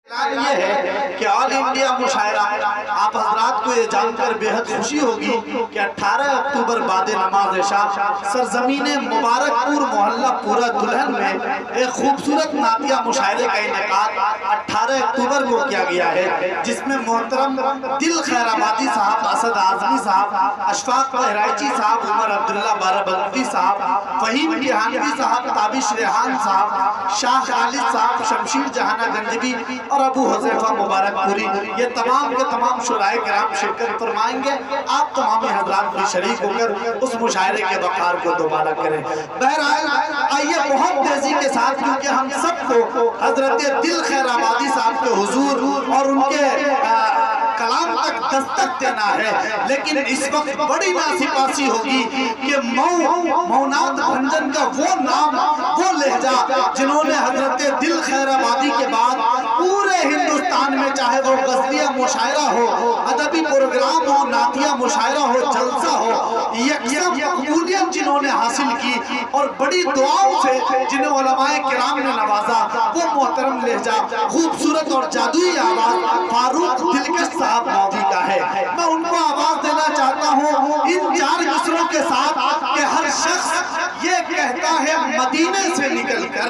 ये है कि ऑल इंडिया मुशायरा आप हजरात को ये जानकर बेहद खुशी होगी कि 18 अक्टूबर बाद नमाज शाह सरजमीन मुबारकपुर मोहल्ला पूरा दुल्हन में एक खूबसूरत नातिया मुशायरे का इनेकाद 18 अक्टूबर को किया गया है, जिसमें मोहतरम दिल खैराबादी साहब, असद आजमी साहब, अशफाक बहराइची साहब, उमर अब्दुल्ला बाराबंकी साहब, फहीम किहानवी साहब, ताबिश रेहान साहब, शाह खालिद साहब, शमशीर जहाना गंजबी और अबू हुज़ैफा मुबारकपुरी, ये तमाम के तमाम शुराए किराम शिरकत फरमाएंगे। आप तमाम हज़रात भी शरीक होकर उस मुशायरे के वक़ार को दोबारा करें। बहरहाल आइए बहुत तेजी के साथ, क्योंकि हम सबको हजरत दिल खैराबादी साहब के हुजूर और उनके कलाम तक दस्तक देना है, लेकिन इस वक्त बड़ी नासिपासी होगी कि मौनात भंजन का वो नाम, वो लहजा जिन्होंने हजरत दिल खैराबादी के बाद पूरे हिंदुस्तान में, चाहे वो गज़लिया मुशायरा हो, अदबी प्रोग्राम हो, नातिया मुशायरा हो, जलसा हो, यकसर मकबूलियत जिन्होंने हासिल की और बड़ी दुआओं से जिन्हें उलमाए किराम ने नवाजा, वो मोहतरम लहजा, खूबसूरत और जादुई आवाज फारूक दिलकश साहब मौदी का है। मैं उनको आवाज देना चाहता हूँ इन चार मिसरों के साथ कि हर शख्स ये कहता है मदीने से निकलकर,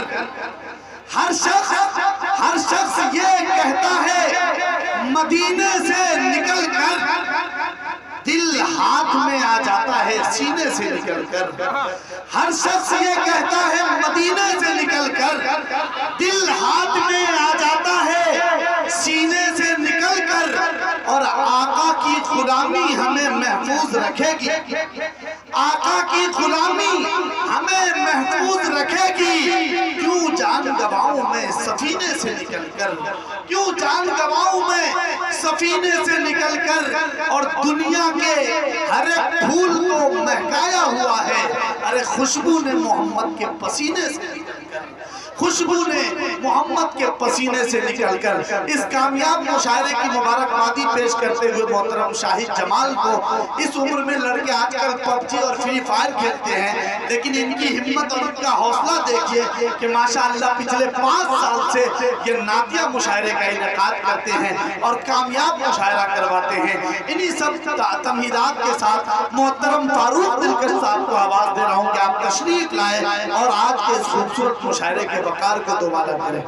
हर शख्स ये कहता है मदीने से निकलकर, दिल हाथ में आ जाता है सीने से निकलकर। हर शख्स ये कहता है मदीने से निकलकर, दिल हाथ में आ जाता है सीने से निकलकर। और आका की गुलामी हमें महफूज रखेगी, आका की गुलामी हमें महफूज रखेगी। क्यों जान गवाऊं मैं सफीने से निकलकर, क्यों जान गवाऊं मैं सफीने से निकलकर। और दुनिया के हर एक फूल को महकाया हुआ है, अरे खुशबू ने मोहम्मद के पसीने से निकलकर, खुशबू ने मोहम्मद के पसीने से निकलकर। इस कामयाब मुशायरे की मुबारकबादी पेश करते हुए मोहतरम शाहिद जमाल को, इस उम्र में लड़के आजकल पबजी और फ्री फायर खेलते हैं, लेकिन इनकी हिम्मत और इनका हौसला देखिए कि माशाअल्लाह पिछले 5 साल से ये नातिया मुशायरे का इनेकाद करते हैं और कामयाब मुशायरा करवाते हैं। इन्हीं सब तमहीदात के साथ मोहतरम फारूक दिलकश साहब को आवाज़ दे रहा हूँ कि आप तशरीफ लाएं और आज के इस खूबसूरत मुशायरे के वक़ार को दोबारा करें।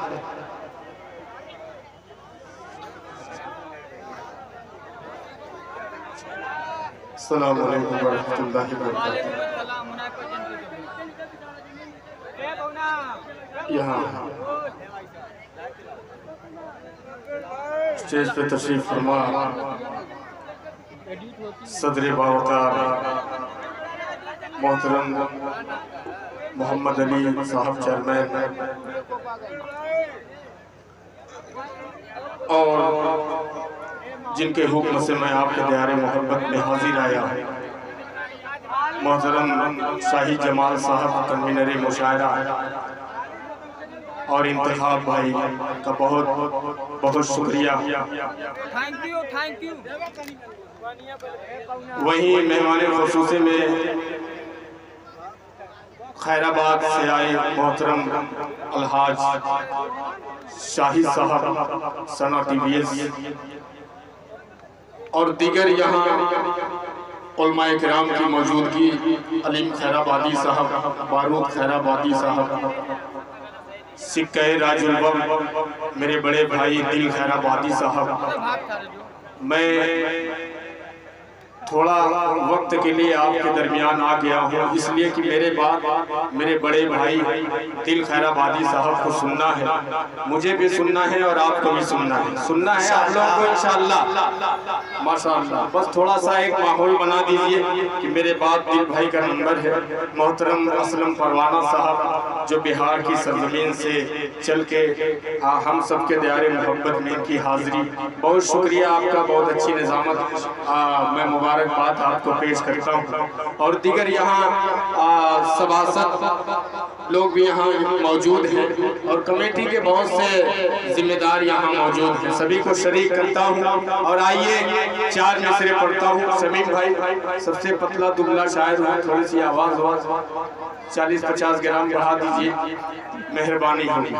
अस्सलामु अलैकुम व रहमतुल्लाहि व बरकातुहू। यहाँ स्टेज पे तशरीफ फरमा सदर बावकार मोहतरम मोहम्मद अली साहब चेयरमैन और जिनके हुक्म से मैं आपके दयारे मोहब्बत में हाजिर आया, मोहतरम शाहिद जमाल साहब कन्वीनर मुशायरा और इंतखाब भाई का बहुत बहुत शुक्रिया। Thank you. वहीं मेहमान ख़ुसूसी में खैराबाद से आए मोहतरम अलहाज शाहिद साहब सना TVS और दीगर यहाँ उलमाए किराम की मौजूदगी, अलीम खैराबादी साहब, बारूद खैराबादी साहब, सिक्का राजुल बम मेरे बड़े भाई दिल खैराबादी साहब। मैं थोड़ा वक्त के लिए आपके दरमियान आ गया हूँ, इसलिए कि मेरे बाद मेरे बड़े भाई दिल खैराबादी साहब को सुनना है, मुझे भी सुनना है और आपको भी सुनना है आप लोगों को इंशाअल्लाह माशाअल्लाह। बस थोड़ा सा एक माहौल बना दीजिए कि मेरे बाद दिल भाई का नंबर है। मोहतरम असलम परवाना साहब जो बिहार की सरजमीन से चल के हम सब के दयारे मोहब्बत में इनकी हाजिरी, बहुत शुक्रिया आपका, बहुत अच्छी निज़ामत। मैं मुबारकबाद आपको पेश करता हूँ। और दीगर यहाँ सभासद लोग भी यहाँ मौजूद हैं और कमेटी के बहुत से जिम्मेदार यहाँ मौजूद हैं। सभी को शरीक करता हूँ और आइए 4 मिसरे पढ़ता हूँ। शमीम भाई सबसे पतला दुबला शायर है, थोड़ी सी आवाज़ 40-50 ग्राम बढ़ा दीजिए, मेहरबानी होगी।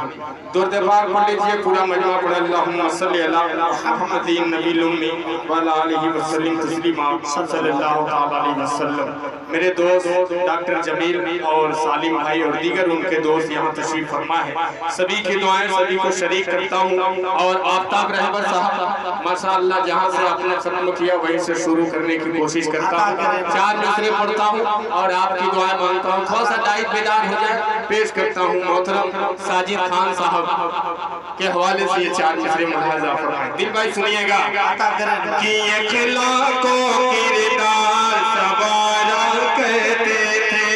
दुर्दबार पढ़ लीजिए, पूरा मजमा पढ़ अल्लाहुम्मा सल्ली अला मुहम्मदिन नबील उम्मी व अला आलिहि वसल्लम तस्लीमा सल्लल्लाहु अलैहि वसल्लम। मेरे दोस्त डॉक्टर जमील और सालिम भाई और दीगर उनके दोस्त यहाँ तशरीफ फरमा है। सभी की दुआएं सभी को शरीक करता हूँ। और आफ्ताब रहबर साहब माशाअल्लाह जहाँ से आपने खत्म किया वहीं से शुरू करने की कोशिश करता हूँ। 4 मिसरे पढ़ता हूँ और आपकी दुआएं मांगता हूँ। थोड़ा सा डाइट बेदार हो जाए, पेश करता हूँ मोहतरम साजिद खान साहब के हवाले से ये 4 मिसरे मुलाजा फरमाएं। दिल भाई सुनिएगा कि अखलाको किरदार सवारा कहते थे,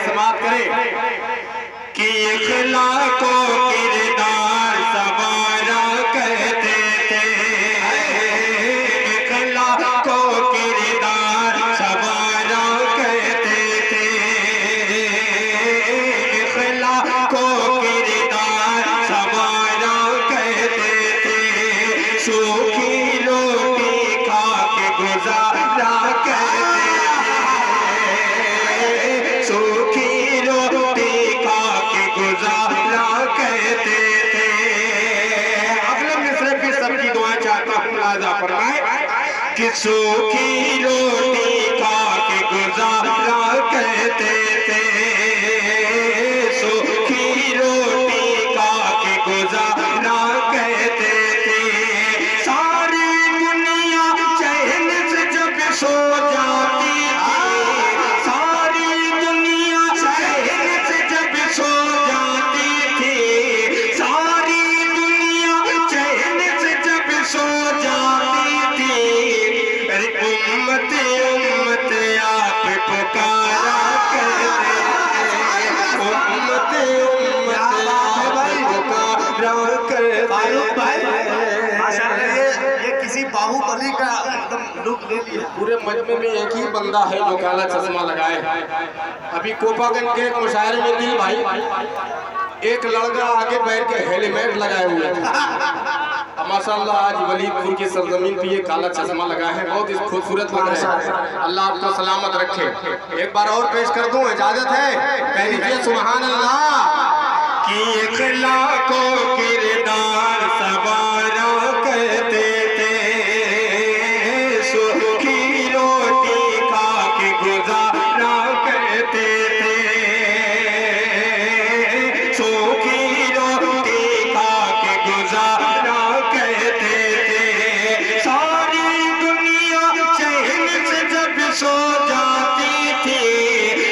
समाप्त करें कि अखलाको किरदार सवारा कहते थे, अखलाको किरदार सवारा कहते थे, अखलाको किरदार सवारा कहते थे, सूखी रोटी खा के गुजारा कहते थे, सूखी रोटी खा के गुजारा कहते थे। अगले मिसरे की सबकी दुआ चाहता हूँ, मुलाजा फरमाए कि सूखी रोटी खा के गुजारा कहते थे, सूखी रोटी खा के गुजारा कहते थे। सारी दुनिया चैन से जब सो जाती थी, सारी दुनिया चैन से जब सो जाती थी, सारी दुनिया चैन से जब सो जाती थी, अरे उम्मत उम्मत आप पुकारा करते थे, उम्मत उम्मत आप पुकारा करते थे। माशाअल्लाह ये किसी बाहुबली का एकदम लुक ले लिया। पूरे मजमे में एक ही बंदा है जो काला चश्मा लगाए है। अभी कोपागंज के एक मुशायरे में दिल भाई एक लड़का आगे बैठ के हेलमेट लगाए हुए थे। माशाअल्लाह आज वलीदपुर की सरजमीन पे ये काला चश्मा लगा है, बहुत ही खूबसूरत लग रहा है। अल्लाह आपको सलामत रखे। एक बार और पेश कर दूं, इजाजत है? कह दीजिए सुभान अल्लाह। कि अखलाको किरदार सवारा कहते थे, सूखी रोटी खा के गुजारा कहते थे, सूखी रोटी खा के गुजारा कहते थे। सारी दुनिया चैन से जब सो जाती थी,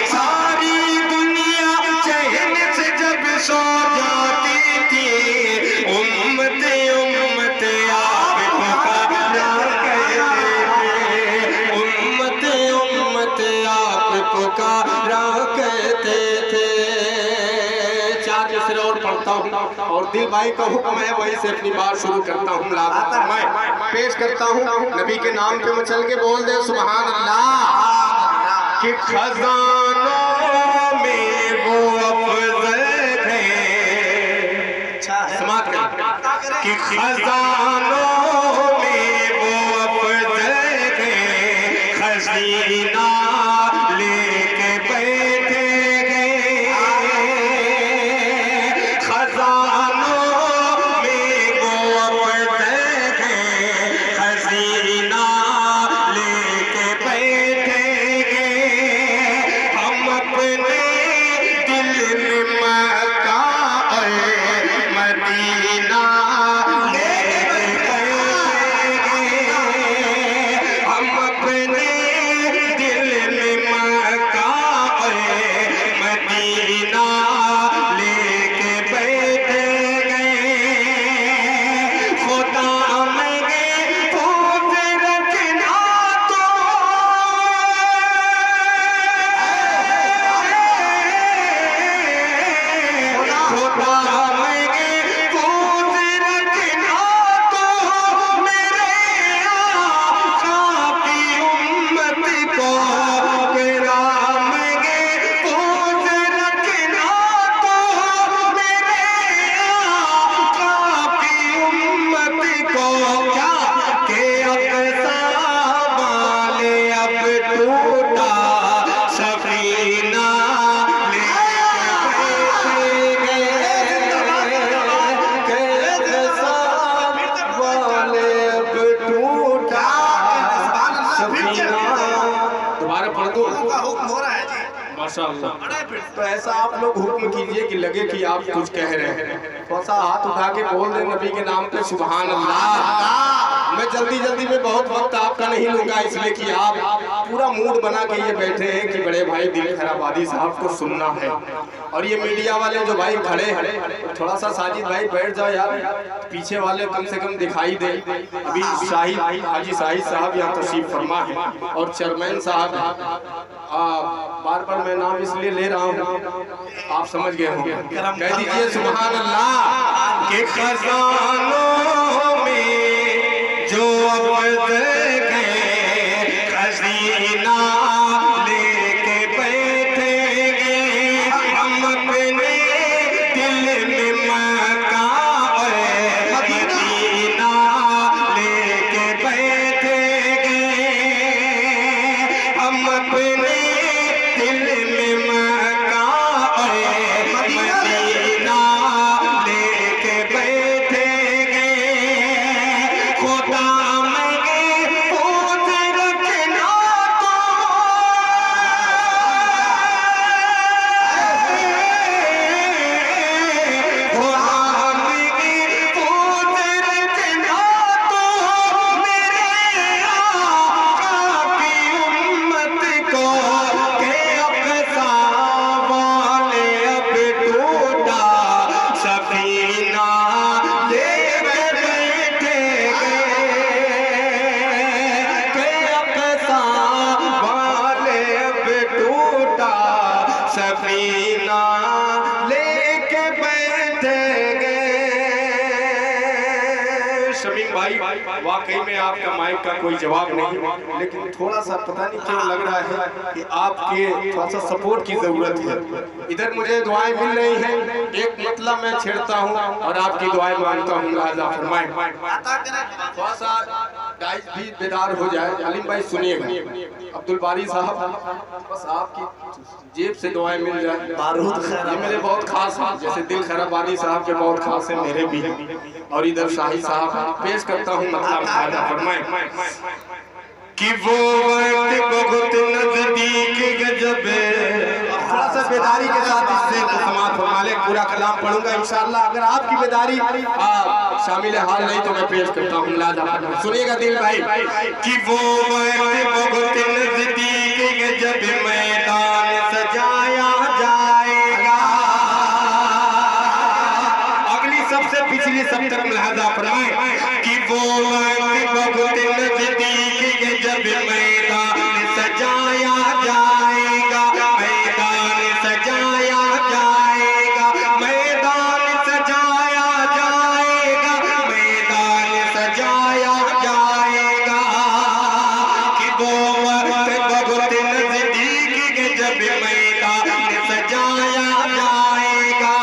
सारी दुनिया चैन से जब सो जाती थी, उम्मत उम्मत आप पुकारा कहते थे, उम्मत उम्मत आप पुकारा कहते थे। 4 मिसरे और पढ़ता हूँ और दिल भाई का हुक्म है वहीं से अपनी बात शुरू करता हूँ। मैं पेश करता हूँ, नबी के नाम पे मचल के बोल दे सुभान अल्लाह। कि खजानों में वो अफजल है, समाप्त करें कि खजानों में वो अफजल है, खजीना लेके बैठे गए, खजानों में वो अफजल है, खजीना लेके बैठे गए। हम अपने दिल में मक्का और मदीना लेके बैठे गए, हम अपने दिल में मक्का और मदीना लेके बैठे गए। खुदा में पूज रखना तो खुदा में पूज रखना तो मेरे आका की उम्मत को, मेरा में पूज माशाअल्लाह। तो ऐसा आप लोग हुक्म कीजिए कि लगे कि आप कुछ कह रहे हैं, थोड़ा सा हाथ उठा के बोल दें नबी के नाम पे सुभान अल्लाह। मैं जल्दी में बहुत वक्त आपका नहीं लूंगा, इसलिए कि आप पूरा मूड बना के ये बैठे हैं कि बड़े भाई दिल खैराबादी साहब को सुनना है। और ये मीडिया वाले जो भाई खड़े हैं, थोड़ा सा साजिद भाई बैठ जाओ यार, पीछे वाले कम से कम दिखाई दे। अभी शाहिद हाजी शाहिद साहब यहाँ तशरीफ फरमा है और चेयरमैन साहब बार मैं नाम इसलिए ले रहा हूँ, आप समझ गए होंगे, कह दीजिए सुभान अल्लाह। के खजानों में जो अब गए खजीना लेके बैठेंगे हम अपने दिल में मक्का और मदीना लेके बैठेंगे हम अपने दिल में मक्का और मदीना लेके बैठेंगे। खुदा सफीना लेके बैठेंगे। शमीम भाई वाकई में आपका माइक का कोई जवाब नहीं, लेकिन थोड़ा सा पता नहीं क्यों लग रहा है कि आपके थोड़ा सा सपोर्ट की जरूरत है। इधर मुझे दुआएं मिल रही हैं, एक मतलब मैं छेड़ता हूं और आपकी दुआएं मांगता हूं, लिहाजा फरमाएं। थोड़ा सा गाइस भी बेदार हो जाए। अलीम भाई सुनिएगा, अब्दुल बारी साहब बस आपकी जेब से दुआएं मिल जाए। ये मेरे बहुत खास हैं, जैसे दिल खैराबादी साहब के बहुत खास हैं, मेरे भी हैं। और इधर शाही साहब पेश करता हूँ मतलब फरमाएं कि वो वक्त बहुत नजदीक गजब। थोड़ा सा बेदारी के साथ इससे समाप्त फरमा ले, पूरा कलाम पढ़ूंगा इंशाअल्लाह। अगर आपकी बेदारी शामिल हाल नहीं तो मैं पेश करता हूँ, लाजा सुनिएगा दिल भाई कि वो वक्त बहुत नजदीक गजब मैदान सजाया जाएगा। अगली सबसे पिछली सब तक लिहाजा फरमाए कि वो वक्त बहुत नजदीक जब मैदान सजाया जाएगा, मैदान सजाया जाएगा, मैदान सजाया जाएगा, मैदान सजाया जाएगा। कि वो वक्त बहुत नजदीक जब मैदान सजाया जाएगा।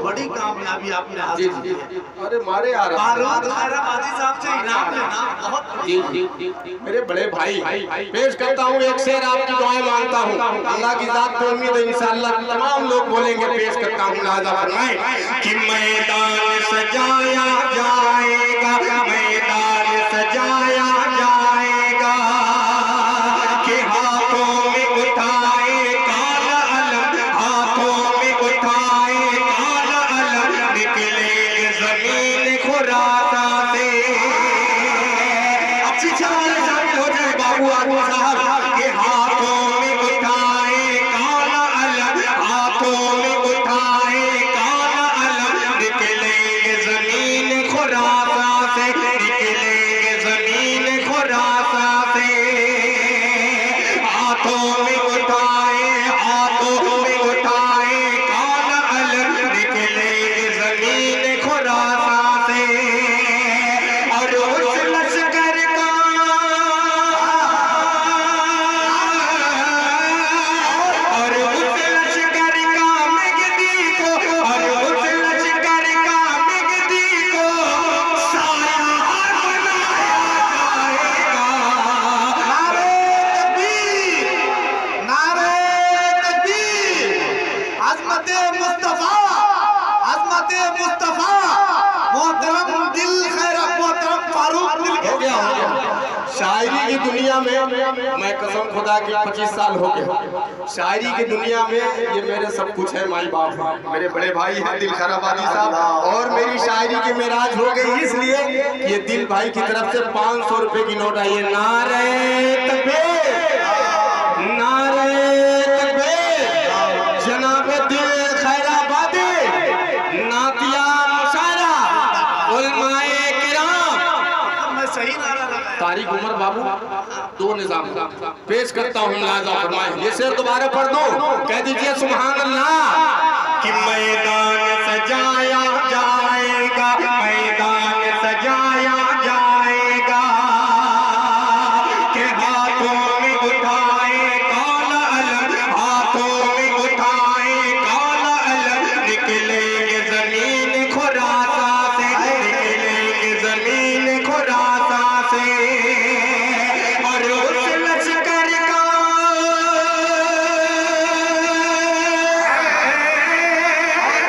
बड़ी कामयाबी आपने हासिल की है। अरे मारे यार बारूद खैराबादी साहब से इनाम लेना बहुत मेरे बड़े भाई पेश करता हूँ एक शेर, आपकी दुआएं मांगता हूँ। अल्लाह की जात पे उम्मीद है इंशाअल्लाह तमाम लोग बोलेंगे। पेश करता हूँ, लिहाजा फरमाएं कि मैदान सजाया जाएगा, मैदान सजाया जाएगा। कि हाथों में उठाए काला अलम, हाथों में उठाए काला अलम, निकलेंगे जमीन खुरासा से। अच्छी चाल शामिल हो जाए बाबू आदमी साहब के हाथों में उठाए काला अलम, हाथों में उठाए काला अलम, निकलेंगे जमीन खुरासा से, निकलेंगे जमीन मैं कसम खुदा की 25 साल हो गए। शायरी की दुनिया में ये मेरे सब कुछ है, माई बाप है, मेरे बड़े भाई हैं दिल खैरा बादी साहब। और मेरी शायरी की मेराज हो गई इसलिए कि ये दिल भाई की तरफ से 500 रुपए की नोट आई है। नारे तकबीर, नारे तकबीर, जनाब दिल खैरा बादी, नातिया मुशायरा, उलमाए किराम। मैं सही नारा लगाया। तारिक उमर बाबू दो निजाम पेश करता हूँ, मुलाजा फरमाएं। ये शेर दोबारा पढ़ दो, कह दीजिए सुभान अल्लाह। कि मैदान सजाया जाएगा, मैदान सजाया जाएगा, के हाथों में उठाए काला अलम, हाथों में उठाए काला अलम, निकलेंगे जमीन खुरासा से, निकलेंगे जमीन खुरासा से। और उस लश्कर का,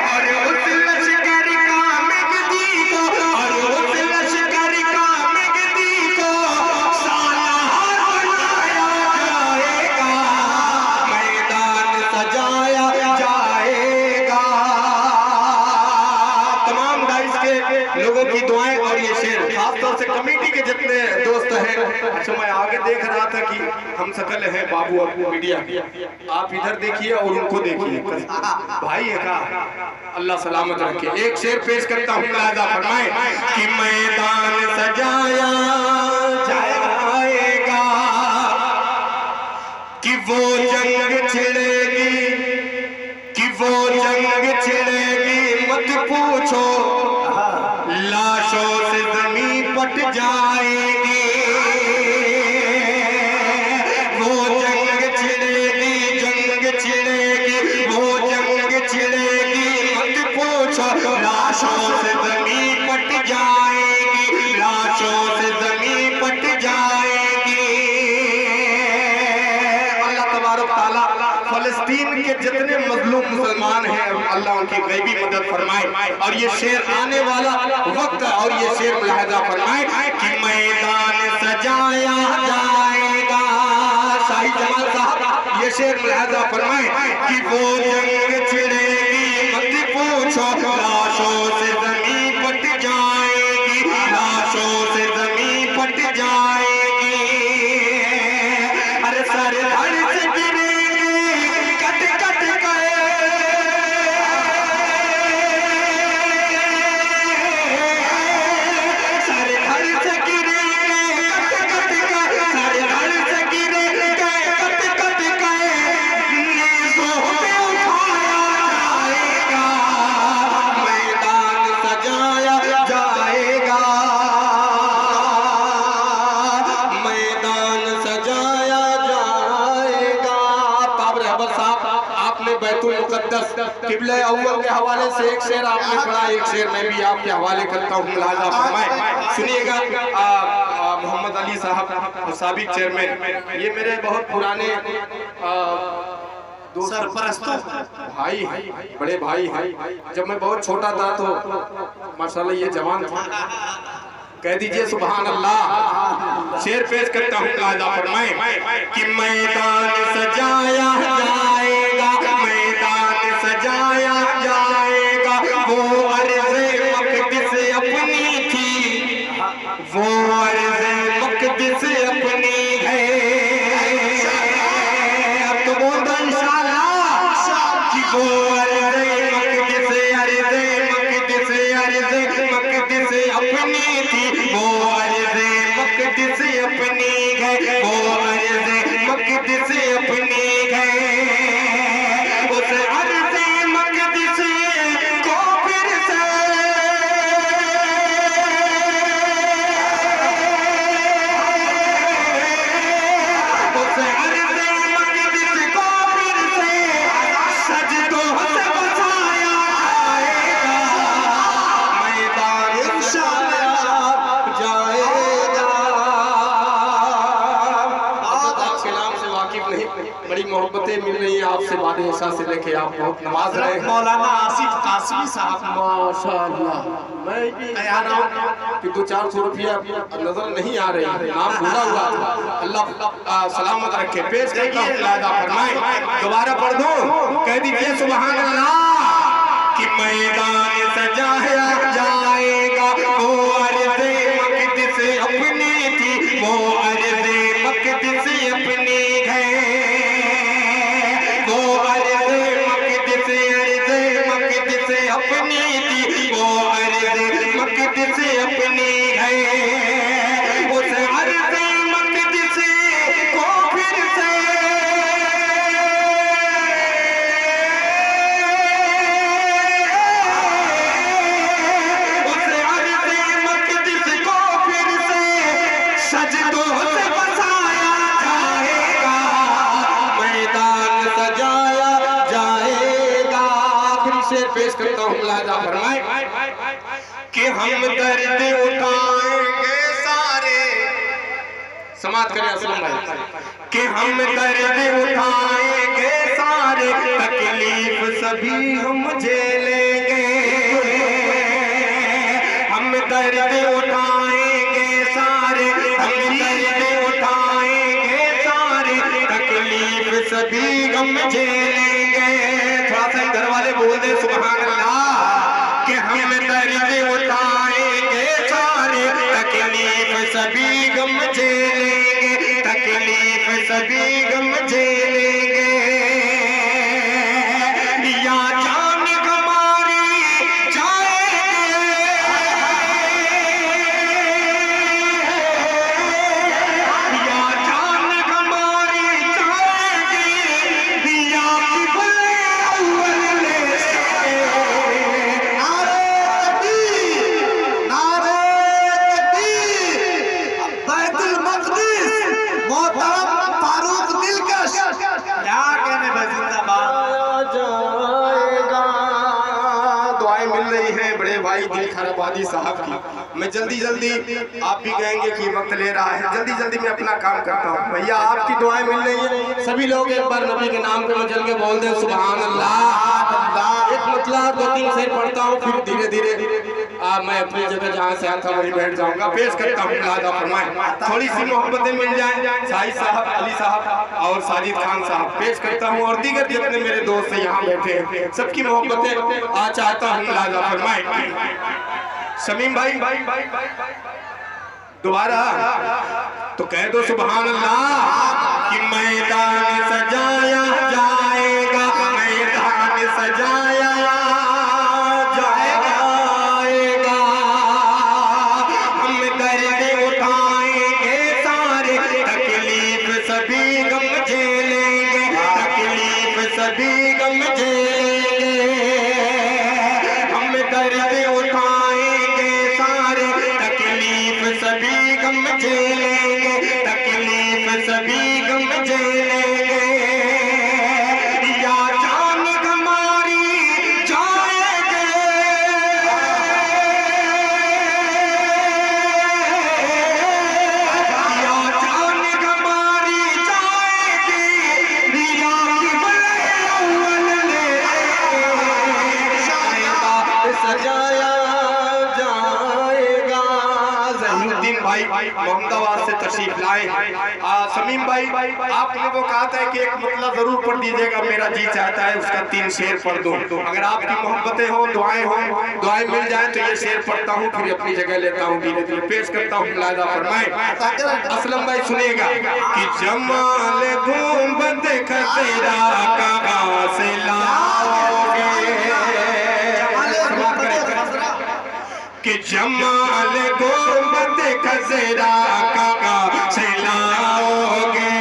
और उस लश्कर का मगदी को, और उस लश्कर का मगदी को सालार बनाया जाएगा, मैदान सजाया जाएगा। तमाम डाइस के लोगों की दुआएं और ये शेर खासतौर से कमेटी के जितने दोस्त हैं। अच्छा, मैं आगे देख रहा था कि हम सकल हैं बाबू और मीडिया, आप इधर देखिए और उनको देखिए, भाई है का अल्लाह सलामत रखे। एक शेर पेश करता हूँ, मुलाजा फरमाएं। कि मैदान सजाया जाएगा, कि वो जंग छिड़ेगी, कि वो जंग छिड़ेगी मत पूछो, लाशों से जमीन पट जाएगी। वो जंग छिड़ेगी, जंग छिड़ेगी, वो जंग छिड़ेगी मत पूछो, लाशों से जमीन पट जाएगी, लाशों से जमीन पट जाएगी। अल्लाह तबारक तआला फलस्तीन के जितने मजलूम मुसलमान हैं अल्लाह उनकी गैबी मदद फरमाए। और ये शेर आने वाला वक्त, और ये शेर मुलाहिजा फरमाए। कि मैदान सजाया जाएगा, शाही जमाल साहब ये शेर मुलाहिजा फरमाए। कि वो जंग छिड़ेगी मत पूछो, लाशों से जमीन पट जाएगी, लाशों से जमीन पट जाएगी। अरे सर धड़ से गिरेगी कट कट गए, सर धड़ से गिरेगी कट कट गए, सर धड़ से गिरेगी कट कट गए, नेज़ों पे उठाया जाएगा, मैदान सजाया जाएगा, मैदान सजाया जाएगा। ताबर अहमद साहब, आपने बैतुल मुक़द्दस किबले अव्वल के हवाले से एक शेर आपने पढ़ा, एक शेर मैं भी आपके हवाले करता हूँ, मुलाहिजा फरमाएं। सुनिएगा, मोहम्मद अली साहब साबिक चेयरमैन, ये मेरे बहुत पुराने सरपरस्तों भाई हैं, बड़े भाई हैं। जब मैं बहुत छोटा था तो माशाल्लाह ये जवान था। कह दीजिए सुभान अल्लाह। शेर पेश करता हूँ, मुलाहिजा फरमाएं। कि मैदान सजाया जाएगा, मैदान सजाया जाएगा, वो अर्ज़े मक़दिस अपनी थी, वो अर्ज़े मक़दिस अपनी है। अब तो बोल दो इंशाअल्लाह। कि वो अर्ज़े मक़दिस, अर्ज़े मक़दिस, अर्ज़े मक़दिस अपनी थी, वो अर्ज़े मक़दिस अपनी है, वो अर्ज़े मक़दिस अपनी है। उस अर्ज़े मक़दिस को फिर से उस अर्ज़े मक़दिस को फिर से सजदों से बचाया जाएगा, मैदान इंशाअल्लाह जाएगा। आपके नाम से वाक़ई वाकिफ नहीं, बड़ी मोहब्बतें मिल रही हैं आपसे बाद ऐसा से लेके आप बहुत नवाज रहे हैं। मौलाना आसिफ कासमी साहब माशाअल्लाह, मैं भी तैयार हूं कि 200-400 रुपया नजर नहीं आ रही है, नाम भूला हुआ था। अल्लाह सलामत रखे। पेश करता हूं लादा फरमाए, दोबारा पढ़ दूं, कह दीजिए सुभान अल्लाह। कि मैदान सजाया जाएगा वो अर्ज़े मक़दिस अपनी थी, वो अर्ज़े मक़दिस अपनी है, वो अर्ज़े मक़दिस अपनी थी, वो अर्ज़े मक़दिस अपनी है। उस अर्ज़े मक़दिस को फिर से पेश करता हूँ मुलाजा फरमाए कि हम दर्द उठाएंगे सारे, समाप्त करें असलम भाई, कि हम दर्द उठाएंगे सारे, तकलीफ सभी हम झेलेंगे, हम दर्द उठाएंगे सारे, हम दर्द उठाएंगे सारे, तकलीफ सभी हम झेलेंगे। थोड़ा सा घर वाले बोल दे सुभान अल्लाह। कि हम दर्द उठाएंगे सारे, तकलीफ सभी गम झेलेंगे, तकलीफ सभी गम झेलेंगे। या जान हमारी जाएगी, या जान हमारी जाएगी, या दिल खैराबादी साहब की। मैं जल्दी जल्दी, आप भी कहेंगे कि वक्त ले रहा है, जल्दी जल्दी मैं अपना काम करता हूँ। भैया आपकी दुआएं मिल रही हैं, सभी लोग एक बार नबी के नाम पे मचल के बोल दे सुभान अल्लाह। एक मतलब 2-3 शेर पढ़ता हूँ, फिर धीरे धीरे मैं अपनी जगह जहाँ से आया था वहीं बैठ जाऊंगा। पेश करता हूँ लादा फरमाए, थोड़ी सी मोहब्बतें मिल जाएं साहिद साहब, अली साहब और साजिद खान साहब। पेश करता हूँ और दीगर जितने मेरे दोस्त यहाँ बैठे हैं सबकी मोहब्बतें आज चाहता हूँ लादा फरमाए। शमीम भाई दोबारा तो कह दो सुभान अल्लाह। कि मैदान सजाया जाएगा, मैदान सजाया जाएगा, हम दर्द उठाएंगे सारे, तकलीफ सभी गम झेलेंगे, तकलीफ सभी गम झेलेंगे, हम दर्द उठाएंगे सारे, तकलीफ सभी गम झेलेंगे, तकलीफ सभी गम झेलेंगे। या जान हमारी जाएगी, या जान हमारी जाएगी, या अव्वल ले सजाया जाएगा। ज़हीरुद्दीन भाई मोहम्मदाबाद से तशरीफ लाए। शमीम भाई आपने वो कहा था कि एक मतलब जरूर पढ़ दीजिएगा, मेरा जी चाहता है उसका 3 शेर पढ़ दूं। अगर आपकी मोहब्बतें हो, दुआएं मिल जाए तो ये शेर पढ़ता हूँ, फिर अपनी जगह लेता हूँ, धीरे धीरे पेश करता हूँ लादा फरमाए। असलम भाई सुनिएगा। कि जमाल गुंबद खसेरा कहाँ से लाओगे, कि जमाल गुंबद खसेरा कहाँ से लाओगे,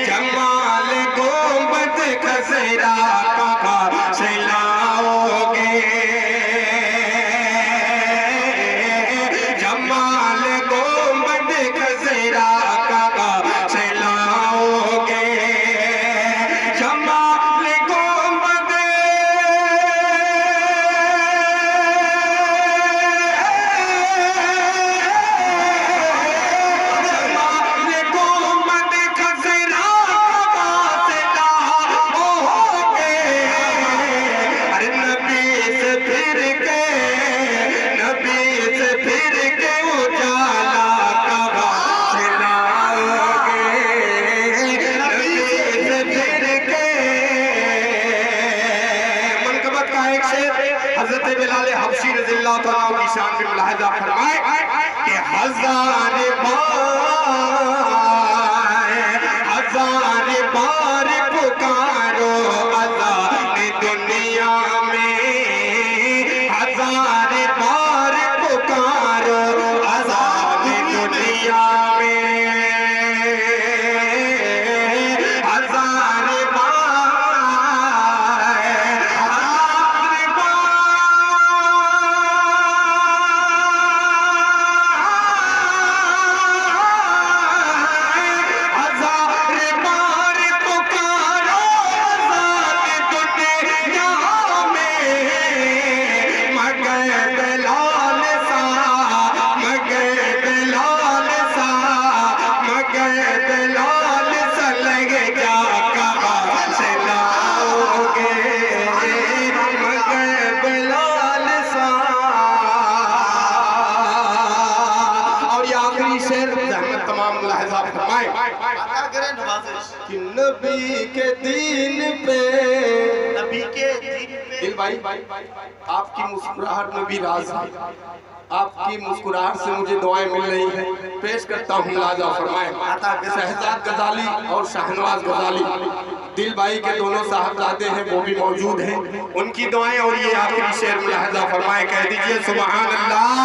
जमाल गुंबद खसेरा कहाँ से लाओगे, जमाल गुंबद खसेरा कहाँ से लाओगे, जमाल गुंबद अल्लाह ताला की शान में मुलाहिजा फरमाए कि हजार बार पुकारो अज़ान दुनिया में, हजार बार पुकारो अज़ान दुनिया में, हजार कि नबी के दीन पे, नबी के दीन पे दिल भाई आपकी मुस्कुराहट में भी राज है, आपकी मुस्कुराहट से मुझे दुआएं मिल रही हैं। पेश करता हूँ मुलाजा फरमाए शहजाद गजाली और शाहनवाज गजाली, दिल भाई के दोनों साहबजादे हैं, वो भी मौजूद हैं, उनकी दुआएं और ये आखिरी शेर मुलाजा फरमाए। कह दीजिए सुभान अल्लाह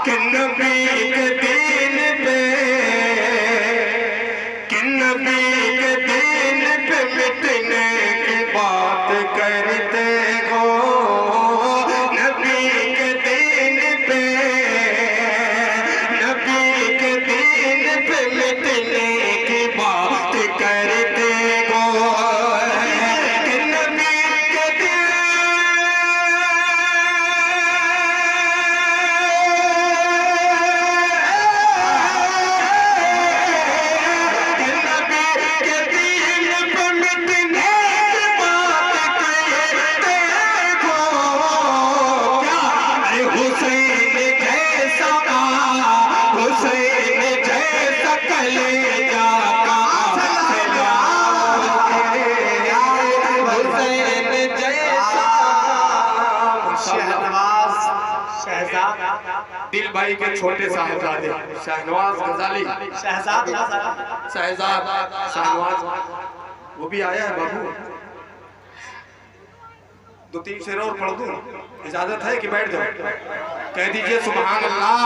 कि नबी के दीन पे, कि नबी के दीन पे मिटने की बात करते हो, नबी के दीन पे, नबी के दीन पे मिटने की बात करते हो, कि नबी के दिल भाई के छोटे साहबजादे शाहनवाज गजाली, शहजाद शाहनवाज वो भी आया है बाबू। 2-3 शेर और पढ़ दूं, इजाजत है कि बैठ जाओ? कह दीजिए सुभान अल्लाह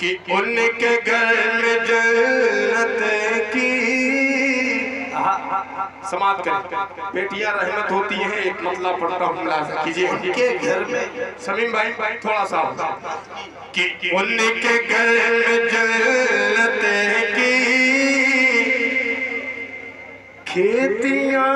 कि उनके घर में जन्नत की समाप्त करें। बेटियां रहमत होती हैं, एक मतलब पढ़ता हूँ मुलाजा कीजिए। उनके घर में समीम भाई थोड़ा सा कि उनके घर में जन्नत की खेतियां